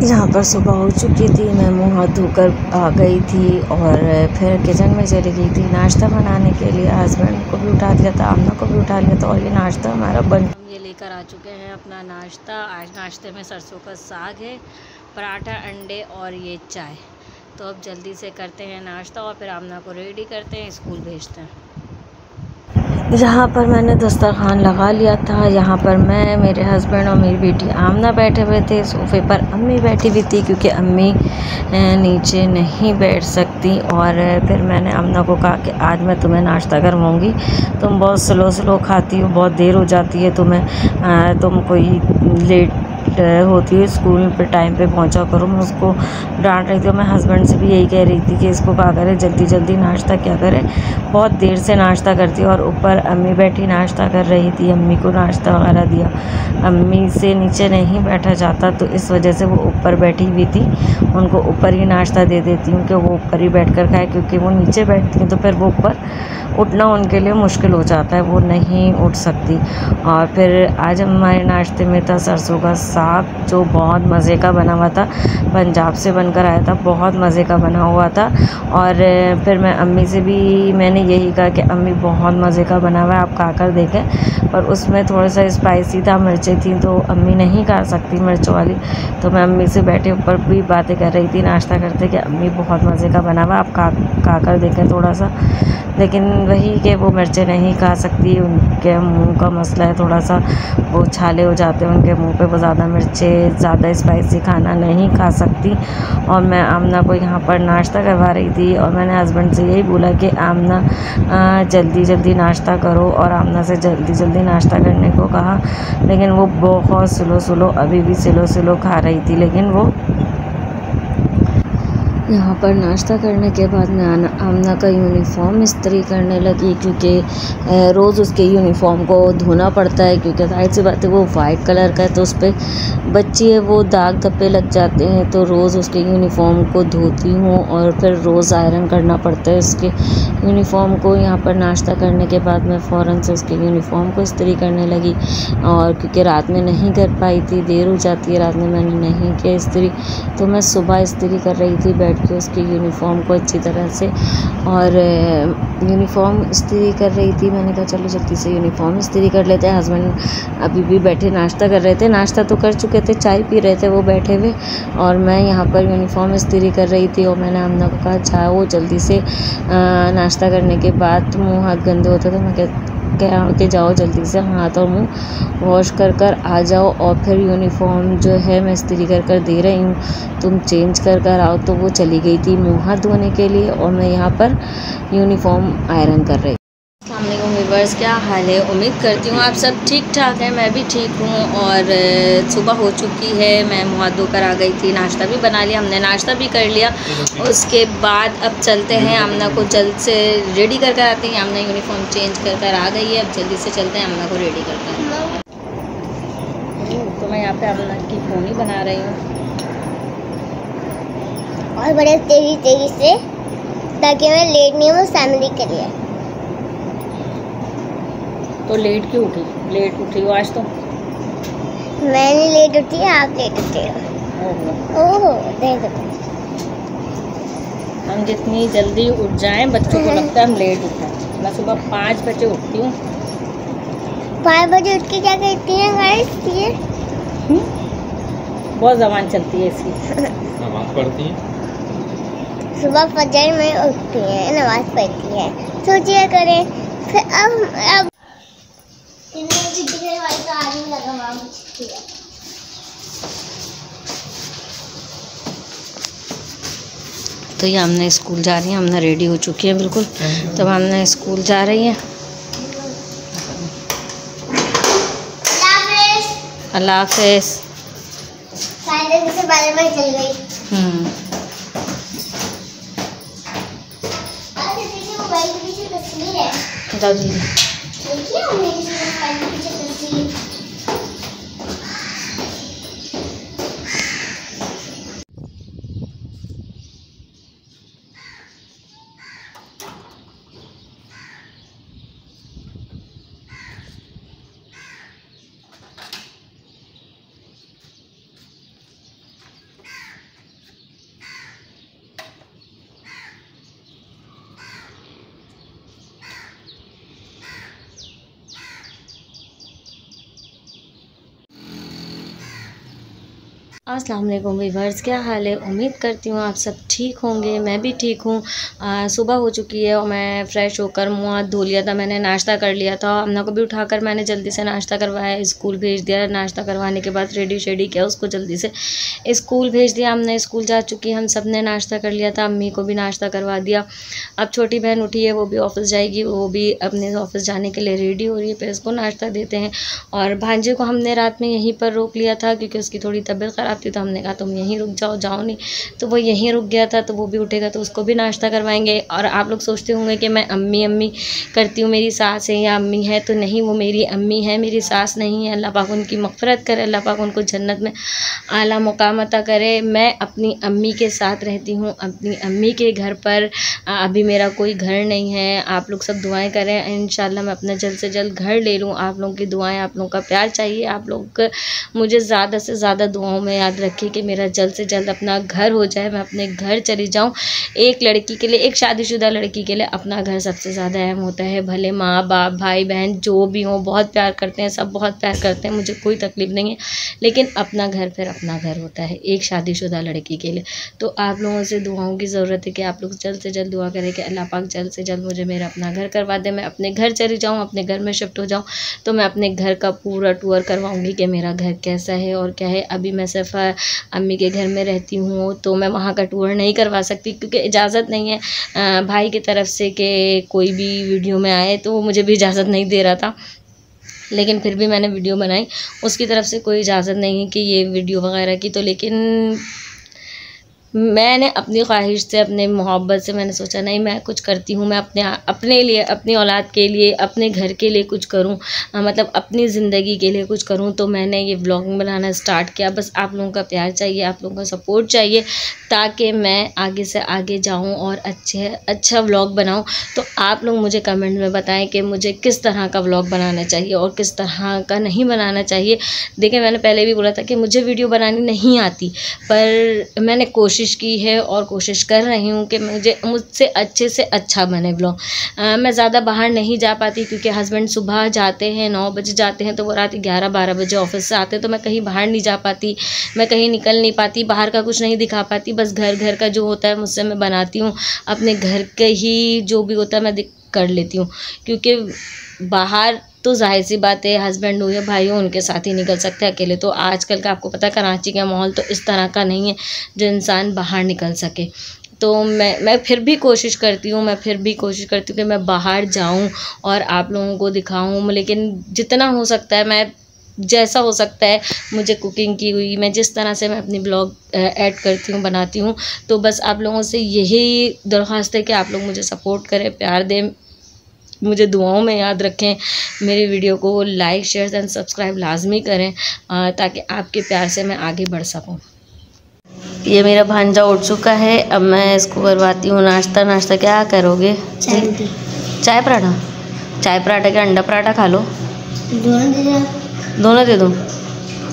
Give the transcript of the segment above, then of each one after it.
यहाँ पर सुबह हो चुकी थी, मैं मुँह हाथ धोकर आ गई थी और फिर किचन में चली गई थी नाश्ता बनाने के लिए। हस्बैंड को भी उठा दिया था, आमना को भी उठा लिया था और ये नाश्ता हमारा बन। हम ये लेकर आ चुके हैं अपना नाश्ता। आज नाश्ते में सरसों का साग है, पराठा, अंडे और ये चाय। तो अब जल्दी से करते हैं नाश्ता और फिर आमना को रेडी करते हैं, स्कूल भेजते हैं। यहाँ पर मैंने दस्तरखान लगा लिया था। यहाँ पर मैं, मेरे हस्बैंड और मेरी बेटी आमना बैठे हुए थे। सोफ़े पर अम्मी बैठी हुई थी क्योंकि अम्मी नीचे नहीं बैठ सकती। और फिर मैंने आमना को कहा कि आज मैं तुम्हें नाश्ता करवाऊँगी, तुम बहुत स्लो खाती हो, बहुत देर हो जाती है तुम्हें, तुम कोई लेट होती है स्कूल पे, टाइम पे पहुंचा करो। मैं उसको डांट रही थी और मैं हस्बैंड से भी यही कह रही थी कि इसको कहा करे जल्दी जल्दी नाश्ता क्या करे, बहुत देर से नाश्ता करती है। और ऊपर अम्मी बैठी नाश्ता कर रही थी, अम्मी को नाश्ता वगैरह दिया। अम्मी से नीचे नहीं बैठा जाता तो इस वजह से वो ऊपर बैठी हुई थी। उनको ऊपर ही नाश्ता दे देती हूँ कि वो ऊपर ही बैठ कर खाए, क्योंकि वो नीचे बैठती हैं तो फिर वो ऊपर उठना उनके लिए मुश्किल हो जाता है, वो नहीं उठ सकती। और फिर आज हमारे नाश्ते में था सरसों का साग, जो बहुत मज़े का बना हुआ था, पंजाब से बनकर आया था, बहुत मज़े का बना हुआ था। और फिर मैं अम्मी से भी मैंने यही कहा कि अम्मी बहुत मज़े का बना हुआ है, आप खा कर देखें। पर उसमें थोड़ा सा स्पाइसी था, मिर्चें थी तो अम्मी नहीं खा सकती मिर्च वाली। तो मैं अम्मी से बैठे ऊपर भी बातें कर रही थी नाश्ता करते कि अम्मी बहुत मज़े का बना हुआ, आप खा कर देखें थोड़ा सा। लेकिन वही कि वो मिर्चें नहीं खा सकती, उनके मुंह का मसला है थोड़ा सा, वो छाले हो जाते हैं उनके मुंह पे, वो ज़्यादा मिर्चें, ज़्यादा स्पाइसी खाना नहीं खा सकती। और मैं आमना को यहाँ पर नाश्ता करवा रही थी और मैंने हस्बैंड से यही बोला कि आमना जल्दी जल्दी नाश्ता करो, और आमना से जल्दी जल्दी नाश्ता करने को कहा। लेकिन वो बहुत स्लो अभी भी स्लो खा रही थी। लेकिन वो यहाँ पर नाश्ता करने के बाद मैं आमना का यूनिफ़ॉर्म इस्त्री करने लगी, क्योंकि रोज़ उसके यूनिफ़ॉर्म को धोना पड़ता है, क्योंकि जाहिर सी बात है वो वाइट कलर का है तो उस पर बच्ची है वो दाग धब्बे लग जाते हैं। तो रोज़ उसके यूनिफ़ॉर्म को धोती हूँ और फिर रोज़ आयरन करना पड़ता है उसके यूनिफ़ॉर्म को। यहाँ पर नाश्ता करने के बाद मैं फ़ौरन से उसके यूनिफ़ॉर्म को इस्त्री करने लगी, और क्योंकि रात में नहीं कर पाई थी, देर हो जाती है रात में, मैंने नहीं किया इस्त्री, तो मैं सुबह इस्त्री कर रही थी बैठ के उसकी यूनिफ़ॉर्म को अच्छी तरह से। और यूनिफ़ॉर्म इस्त्री कर रही थी, मैंने कहा चलो जल्दी से यूनिफ़ॉर्म इस्त्री कर लेते हैं। हस्बैंड अभी भी बैठे नाश्ता कर रहे थे, नाश्ता तो कर चुके थे, चाय पी रहे थे वो बैठे हुए, और मैं यहाँ पर यूनिफ़ॉर्म इस्त्री कर रही थी। और मैंने आमना को कहा जाओ जल्दी से, नाश्ता करने के बाद मुँह हाथ गंदे होते, तो मैं कह के जाओ जल्दी से हाथ और मुँह वॉश कर आ जाओ, और फिर यूनिफ़ॉर्म जो है मैं इस्त्री कर दे रही हूँ, तुम चेंज कर आओ। तो वो चली गई थी मुँह हाथ धोने के लिए और मैं यहाँ पर यूनिफ़ॉर्म आयरन कर रही। अस्सलाम वालेकुम व्यूअर्स, क्या हाल है? उम्मीद करती हूँ आप सब ठीक ठाक हैं, मैं भी ठीक हूँ। और सुबह हो चुकी है, मैं मुँह हाथ धोकर आ गई थी, नाश्ता भी बना लिया, हमने नाश्ता भी कर लिया। उसके बाद अब चलते हैं, आमना को जल्द से रेडी कर आते हैं। आमना यूनिफ़ॉर्म चेंज कर आ गई है, अब जल्दी से चलते हैं, आमना को रेडी करते हैं। तो मैं यहाँ पे आमना की पोनी बना रही हूँ, और बड़े तेज़ी से, ताकि मैं लेट नहीं हूँ फैमिली के लिए। तो लेट क्यों उठी? लेट उठी हो आज तो? मैंने लेट उठी, आप लेट उठे हो। ओहो देख दो। हम जितनी जल्दी उठ जाएं बच्चों को लगता है हम लेट उठें। मैं सुबह 5 बजे उठती हूँ। 5 बजे उठ के क्या करती हैं गाइस? ये बहुत ज़बान चलती है इसकी। नमाज पढ़ती है, सुबह फजर में उठती है, नमाज पढ़ती है, सोचिए करें। फिर अब तो आदमी लगा हुआ है। तो ये हमने स्कूल जा रही हैं, हमने रेडी हो चुकी है बिल्कुल, तो हमने स्कूल जा रही हैं। अल्लाह हाफिज़। से बारे में चल गई। मोबाइल के पीछे तस्वीर है, देखिए मेरे मोबाइल के पीछे तस्वीर। अस्सलाम वालेकुम वीवर्स, क्या हाल है। उम्मीद करती हूँ आप सब ठीक होंगे। मैं भी ठीक हूँ। सुबह हो चुकी है और मैं फ़्रेश होकर मुँह हाथ धो लिया था। मैंने नाश्ता कर लिया था। अम्ना को भी उठाकर मैंने जल्दी से नाश्ता करवाया, स्कूल भेज दिया। नाश्ता करवाने के बाद रेडी शेडी किया, उसको जल्दी से स्कूल भेज दिया। हमने स्कूल जा चुकी, हम सब ने नाश्ता कर लिया था। अम्मी को भी नाश्ता करवा दिया। अब छोटी बहन उठी है, वो भी ऑफ़िस जाएगी, वो भी अपने ऑफ़िस जाने के लिए रेडी हो रही है। फिर इसको नाश्ता देते हैं। और भांजे को हमने रात में यहीं पर रोक लिया था क्योंकि उसकी थोड़ी तबीयत ख़राब थी, तो हमने कहा तुम यहीं रुक जाओ, जाओ नहीं। तो वो यहीं रुक गया था, तो वो भी उठेगा तो उसको भी नाश्ता करवाएंगे। और आप लोग सोचते होंगे कि मैं अम्मी अम्मी करती हूँ, मेरी सास है या अम्मी है, तो नहीं, वो मेरी अम्मी है, मेरी सास नहीं है। अल्लाह पाक उनकी मग़फ़िरत करे, अल्लाह पाक उनको जन्नत में आला मुकाम अता करे। मैं अपनी अम्मी के साथ रहती हूँ, अपनी अम्मी के घर पर। अभी मेरा कोई घर नहीं है। आप लोग सब दुआएं करें, इंशाल्लाह मैं अपना जल्द से जल्द घर ले लूँ। आप लोगों की दुआएं, आप लोगों का प्यार चाहिए। आप लोग मुझे ज़्यादा से ज़्यादा दुआओं में याद रखिए कि मेरा जल्द से जल्द अपना घर हो जाए, मैं अपने घर चली जाऊँ। एक लड़की के लिए, एक शादीशुदा लड़की के लिए अपना घर सबसे ज़्यादा अहम होता है। भले माँ बाप भाई बहन जो भी हों, बहुत प्यार करते हैं, सब बहुत प्यार करते हैं, मुझे कोई तकलीफ़ नहीं है, लेकिन अपना घर फिर अपना घर होता है एक शादीशुदा लड़की के लिए। तो आप लोगों से दुआओं की ज़रूरत है कि आप लोग जल्द से जल्द दुआ करें कि अल्लाह पाक जल्द से जल्द मुझे मेरा अपना घर करवा दे, मैं अपने घर चली जाऊँ, अपने घर में शिफ्ट हो जाऊँ। तो मैं अपने घर का पूरा टूर करवाऊँगी कि मेरा घर कैसा है और क्या है। अभी मैं सिर्फ अम्मी के घर में रहती हूँ, तो मैं वहाँ का टूर नहीं करवा सकती क्योंकि इजाज़त नहीं है भाई की तरफ से कि कोई भी वीडियो में आए, तो वो मुझे भी इजाज़त नहीं दे रहा था। लेकिन फिर भी मैंने वीडियो बनाई, उसकी तरफ से कोई इजाज़त नहीं है कि ये वीडियो वगैरह की। तो लेकिन मैंने अपनी ख्वाहिश से, अपने मोहब्बत से मैंने सोचा नहीं, मैं कुछ करती हूँ, मैं अपने लिए, अपनी औलाद के लिए, अपने घर के लिए कुछ करूँ, मतलब अपनी ज़िंदगी के लिए कुछ करूँ। तो मैंने ये व्लॉगिंग बनाना स्टार्ट किया। बस आप लोगों का प्यार चाहिए, आप लोगों का सपोर्ट चाहिए ताकि मैं आगे से आगे जाऊँ और अच्छा व्लॉग बनाऊँ। तो आप लोग मुझे कमेंट में बताएं कि मुझे किस तरह का व्लॉग बनाना चाहिए और किस तरह का नहीं बनाना चाहिए। देखिए, मैंने पहले भी बोला था कि मुझे वीडियो बनानी नहीं आती, पर मैंने कोशिश की है और कोशिश कर रही हूँ कि मुझसे अच्छे से अच्छा बने व्लॉग। मैं ज़्यादा बाहर नहीं जा पाती क्योंकि हस्बैंड सुबह जाते हैं, 9 बजे जाते हैं, तो वो रात 11-12 बजे ऑफिस से आते हैं, तो मैं कहीं बाहर नहीं जा पाती, मैं कहीं निकल नहीं पाती, बाहर का कुछ नहीं दिखा पाती। बस घर का जो होता है मुझसे मैं बनाती हूँ, अपने घर के ही जो भी होता है मैं कर लेती हूँ। क्योंकि बाहर तो जाहिर सी बात है, हस्बैंड हो या भाई हो, उनके साथ ही निकल सकते हैं अकेले। तो आजकल का आपको पता है कराची का माहौल तो इस तरह का नहीं है जो इंसान बाहर निकल सके। तो मैं फिर भी कोशिश करती हूँ, कि मैं बाहर जाऊँ और आप लोगों को दिखाऊँ। लेकिन जितना हो सकता है, मैं जैसा हो सकता है, मुझे कुकिंग की हुई, मैं जिस तरह से मैं अपनी ब्लॉग ऐड करती हूँ, बनाती हूँ। तो बस आप लोगों से यही दरख्वास्त है कि आप लोग मुझे सपोर्ट करें, प्यार दें, मुझे दुआओं में याद रखें। मेरी वीडियो को लाइक शेयर एंड सब्सक्राइब लाजमी करें ताकि आपके प्यार से मैं आगे बढ़ सकूं। ये मेरा भांजा उठ चुका है, अब मैं इसको करवाती हूँ नाश्ता। क्या करोगे? चाय पराठा? चाय पराठा के अंडा पराठा खा लो। दोनों दे दूँ?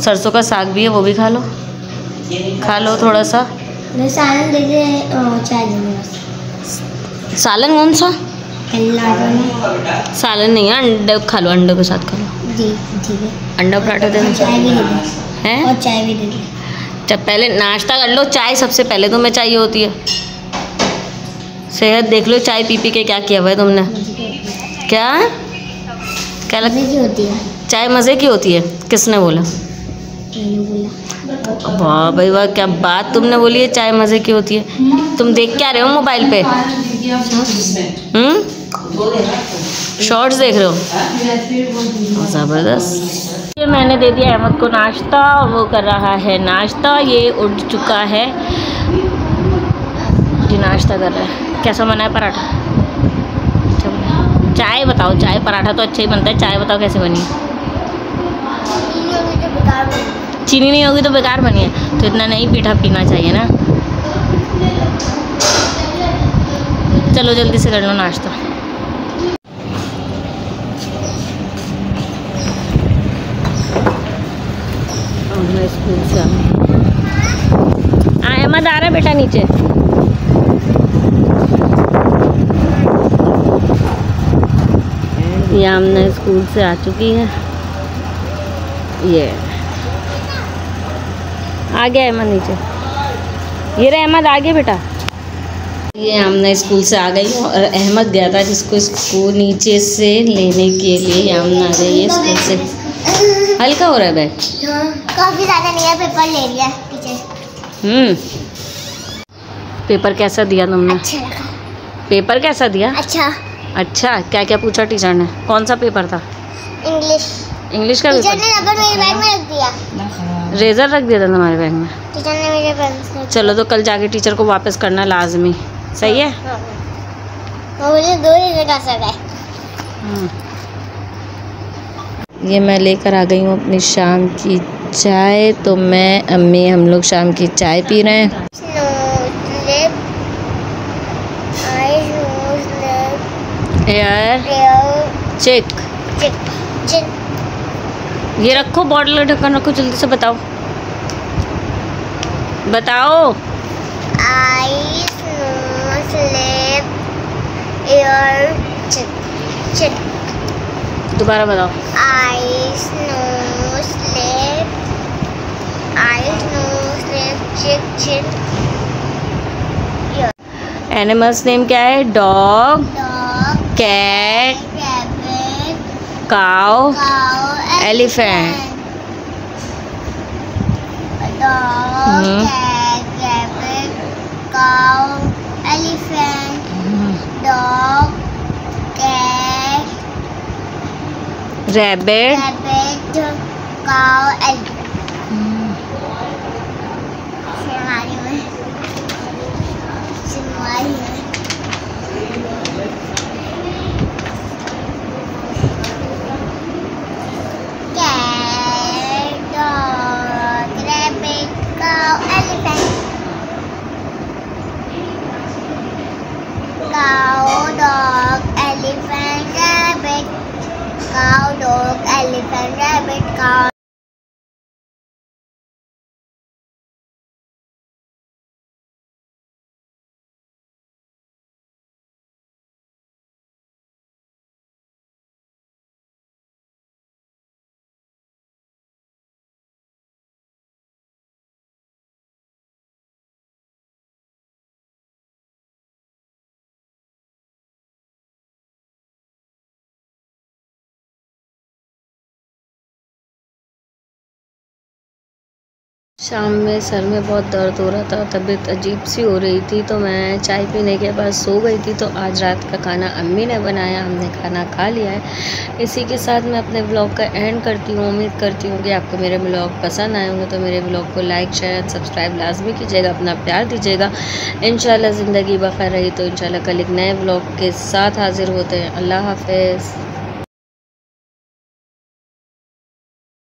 सरसों का साग भी है, वो भी खा लो थोड़ा सा। सालन दीजिए, चाय दीजिए। सालन कौन सा? सालन नहीं है, अंडे खा लो, अंडे के साथ खा लो। जी ठीक है। अंडा पराठा दे दो। चाय भी दे दो। हैं? और चाय भी दे दो। जब पहले नाश्ता कर लो, चाय सबसे पहले तुम्हें चाहिए होती है। सेहत देख लो, चाय पी के क्या किया हुआ है तुमने? क्या लगती होती है? चाय मज़े की होती है? किसने बोला? वाह भाई वाह, क्या बात तुमने बोली है, चाय मज़े की होती है। तुम देख क्या रहे हो मोबाइल पे? शॉर्ट्स देख रहे हो? ज़बरदस्त। ये मैंने दे दिया अहमद को नाश्ता और वो कर रहा है नाश्ता। ये उठ चुका है, ये नाश्ता कर रहा है। कैसा बना है पराठा? चाय बताओ, चाय पराठा तो अच्छा ही बनता है, चाय बताओ कैसे बनी? चीनी नहीं होगी तो बेकार बनी है। तो इतना नहीं मीठा पीना चाहिए ना। चलो जल्दी से कर लो नाश्ता। मैं स्कूल से अहमद आ रहा है बेटा नीचे। ये आमना स्कूल से आ चुकी है। ये आ गया अहमद नीचे, ये रहे अहमद आ गया बेटा। ये हमने स्कूल से आ गई और अहमद गया था जिसको स्कूल नीचे से लेने के लिए। हमने आ गई है स्कूल से। हल्का हो रहा है बैग? काफी ज्यादा नहीं है, पेपर ले लिया टीचर। पेपर कैसा दिया तुमने? अच्छा लगा। पेपर कैसा दिया? अच्छा। अच्छा, क्या क्या पूछा टीचर ने? कौन सा पेपर था? इंग्लिश का टीचर पेपर? ने रबर मेरे बैग में रख दिया। रेजर रख दिया था तुम्हारे बैग में? टीचर ने मेरे पेंसिल। चलो तो कल जाके टीचर को वापस करना लाजमी, सही है? मुझे 2 रेजर का सर है। ये मैं लेकर आ गई हूँ अपनी शाम की चाय। तो मैं अम्मी हम लोग शाम की चाय पी रहे हैं। चेक ये रखो, बॉटल ढक्कन रखो, जल्दी से बताओ बताओ। Eyes, nose, lip, year, cheek. दोबारा बताओ। Eyes, nose, lip, cheek. Animals name क्या है? Dog, cat, cow, elephant. Dog, cat, rabbit, cow, elephant. Dog, cat, rabbit, cow, elephant. सिंहारी में cow, dog, elephant, rabbit, cow. शाम में सर में बहुत दर्द हो रहा था, तबीयत अजीब सी हो रही थी, तो मैं चाय पीने के बाद सो गई थी। तो आज रात का खाना अम्मी ने बनाया, हमने खाना खा लिया है। इसी के साथ मैं अपने ब्लॉग का एंड करती हूँ। उम्मीद करती हूँ कि आपको मेरे ब्लॉग पसंद आए होंगे। तो मेरे ब्लॉग को लाइक, शेयर, सब्सक्राइब लाजमी कीजिएगा, अपना प्यार दीजिएगा। इंशाल्लाह ज़िंदगी बखैर रही तो इंशाल्लाह कल एक नए ब्लॉग के साथ हाजिर होते हैं। अल्लाह हाफ़िज़।